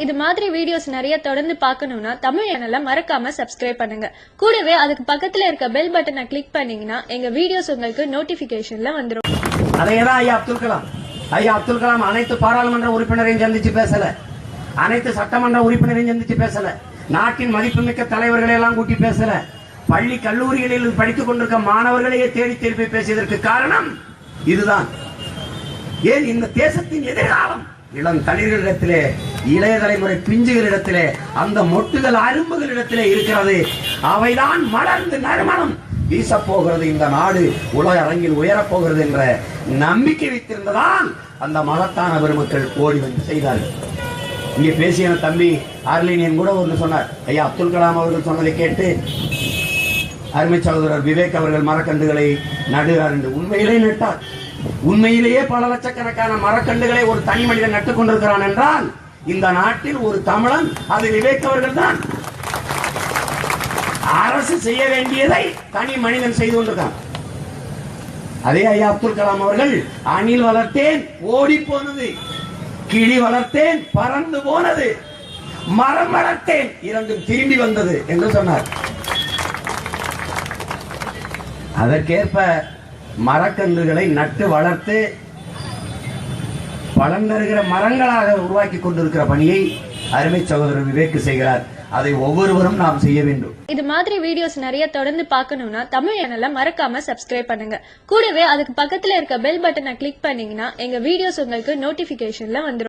இது மாதிரி வீடியோஸ் நிறைய தொடர்ந்து பார்க்கணும்னா தமிழ் சேனலை மறக்காம சப்ஸ்கிரைப் பண்ணுங்க. கூடவே அதுக்கு பக்கத்துல இருக்க பெல் பட்டனை கிளிக் பண்ணீங்கன்னா எங்க வீடியோஸ் உங்களுக்கு நோட்டிபிகேஷன்ல வந்துரும். அதையதான் ஐயா அப்துல் கலாம் அனைத்து பாராளுமன்ற உறுப்பினரையும் சந்திச்சு பேசல, அனைத்து சட்டமன்ற உறுப்பினரையும் சந்திச்சு பேசல, நாட்டின் மதிப்புமிக்க தலைவர்களை எல்லாம் கூட்டி பேசல, பள்ளி கல்லூரிகளில் படித்துக் கொண்டிருக்க மாணவர்களையே தேடி திருப்பி பேசியதற்கு காரணம் இதுதான். ஏன் இந்த தேசத்தின் எதிர்காலம் இளம் தளிர்களிடத்திலே, இளைய தலைமுறை பிஞ்சுகளிடத்திலே, அந்த மொட்டுகள் அரும்புகளிடத்திலே இருக்கிறது. அவைதான் மலர்ந்து நறுமணம் வீச போகிறது. இந்த நாடு உலக அரங்கில் உயரப் போகிறது என்ற நம்பிக்கை வைத்திருந்ததால் அந்த மகத்தான பெருமக்கள் ஓடி வந்து செய்தார்கள். இங்கே பேசிய தம்பி ஆர்லினியன் கூட ஒன்று சொன்னார். ஐயா அப்துல் கலாம் அவர்கள் சொன்னதை கேட்டு அருமை சகோதரர் விவேக் அவர்கள் மரக்கன்றுகளை நடுகிறார் என்று உண்மையிலே நட்டார். உண்மையிலேயே பல லட்சக்கணக்கான மரக்கன்றுகளை ஒரு தனி மனிதன் நட்டுக் கொண்டிருக்கிறான் என்றால் இந்த நாட்டில் ஒரு தமிழன் அது விவேக் அவர்கள் தான். அரசு செய்ய வேண்டியதை தனி மனிதன் செய்து கொண்டிருக்கான். அதே ஐயா அப்துல் கலாம் அவர்கள் அணில் வளர்த்தேன் ஓடி போனது, கிளி வளர்த்தேன் பறந்து போனது, மரம் வளர்த்தேன் இரண்டும் திரும்பி வந்தது என்று சொன்னார். அதற்கேற்ப மரக்கன்றுகளை நட்டு வளர்த்து பலன் தருகிற மரங்களாக உருவாக்கி கொண்டிருக்கிற பணியை அருமை சகோதரர் விவேக் செய்கிறார். அதை ஒவ்வொருவரும் நாம் செய்ய வேண்டும். இது மாதிரி வீடியோஸ் நிறைய தொடர்ந்து பார்க்கணும்னா தமிழ் சேனலை மறக்காம சப்ஸ்கிரைப் பண்ணுங்க. கூடவே அதுக்கு பக்கத்துல இருக்க பெல் பட்டனை கிளிக் பண்ணீங்கன்னா எங்க வீடியோஸ் உங்களுக்கு நோட்டிபிகேஷன்ல வந்துரும்.